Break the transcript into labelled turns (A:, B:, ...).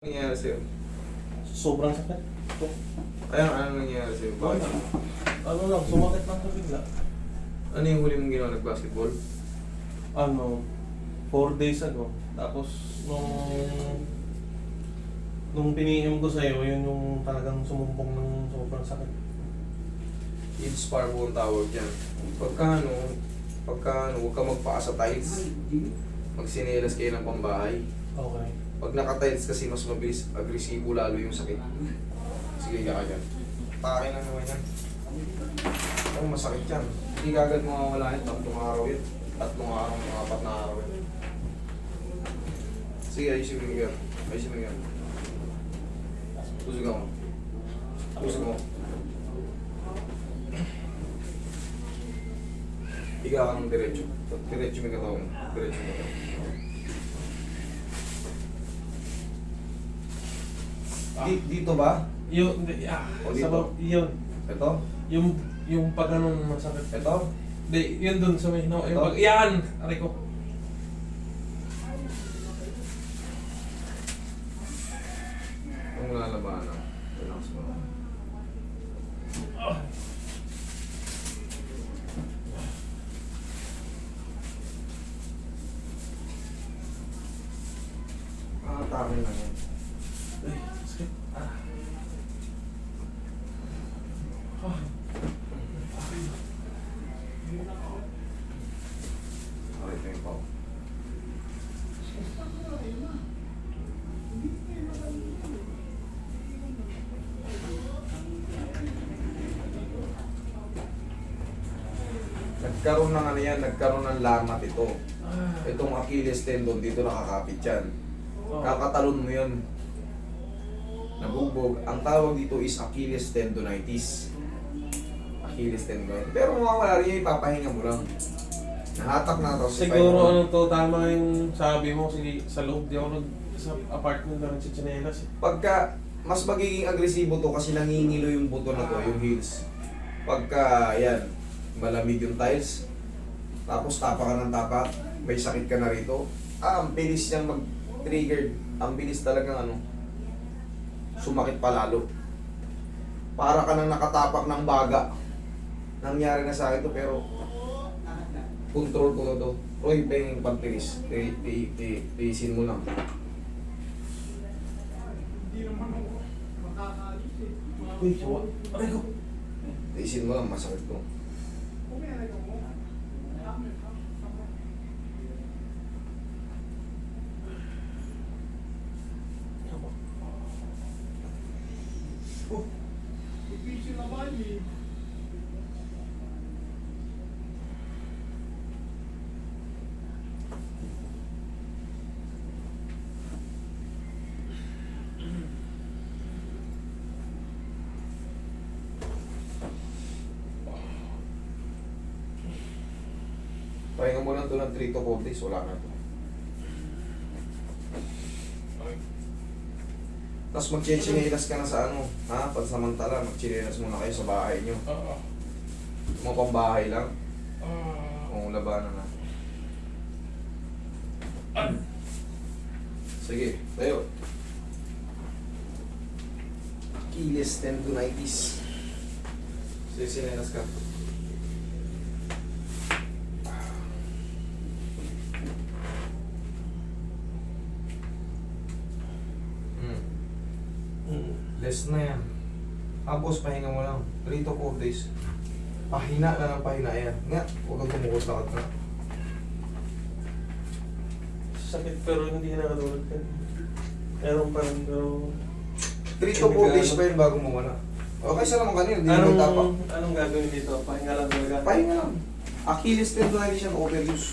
A: Nangyayari sa'yo?
B: Sobrang sakit. Ito.
A: Ano nangyayari sa'yo? Bakit?
B: Ano lang, sumakit lang sa bigla.
A: Ano yung huli mong ginawa nag-basketball?
B: 4 days ago. Tapos, nung piniim ko sa'yo, yun yung talagang sumumpong ng sobrang sakit.
A: Heat spar po ang tawag dyan. Pagka huwag ka magpaa sa tiles. Magsinelas kayo ng pambahay.
B: Okay.
A: Pag naka-tiles kasi mas mabilis, agresibo lalo yung sakit. Sige ka dyan. Pake lang naman yan. Ang masakit yan. Hindi kagad mawawala yan. 3 araw yun. 3 araw, 4 na araw yun. Sige, ayusin mo yung gan. Ayusin mo yung gan. Pusog ako. Pusog mo. Higa ka ng diretso. Diretso may katawan. Diretso may katawan. Dito ba?
B: Yun,
A: O dito?
B: yun.
A: Ito?
B: Yung pag anong masakit.
A: Ito?
B: Di, yun dun sa may, no, yung
A: Ito?
B: pag, yan! Aray ko.
A: Kung lalabanan. Relax mo lang. Tama lang yan.
B: Ay, sakit.
A: Okay, ito yung pao. Nagkaroon ng ano yan, nagkaroon ng lamat ito. Itong Achilles tendon, dito nakakapit yan. Kakatalon mo yun. Nabugbog. Ang tawag dito is Achilles tendonitis. Achilles tendonitis. Pero mawawala rin yun, ipapahinga mo lang. Nahatak na ito.
B: Siguro ano to, tama yung sabi mo, sige, sa loob di ako sa apartment na nagsichinelas.
A: Pagka mas magiging agresibo to kasi nangingilo yung buto na to, yung heels. Pagka yan, malamig yung tiles, tapos tapa ka ng tapa, may sakit ka na rito, ang bilis niyang mag-trigger, ang bilis talagang sumakit pa lalo. Para ka nang nakatapak ng baga. Nangyari na sa akin to pero control ko to. Roy, pahingin pagtiris. Tiisin mo lang.
B: Uy, aray ko.
A: Tiisin mo lang, masakit to. Pahinga mo lang ito ng 3 to 4 days, wala na ito. Tapos magchichinelas ka na sa pansamantala, magchinelas muna kayo sa bahay nyo. Mga pambahay lang, kung labanan na. Sige, tayo. Achilles tendonitis. Sige, sinelas ka. Less na yan. Tapos pahinga mo lang. 3 to 4 days. Pahina na ng pahina yan. Nga, huwag kang tumukot na.
B: Sakit pero hindi na katulad ka. Meron pa rin pero...
A: 3 to 4 days pa yun bago mo wala. Okay sa naman kanina, hindi mo tapak.
B: Anong gagawin dito? Pahinga lang talaga?
A: Pahinga lang. Achilles tendonitis yan, overuse.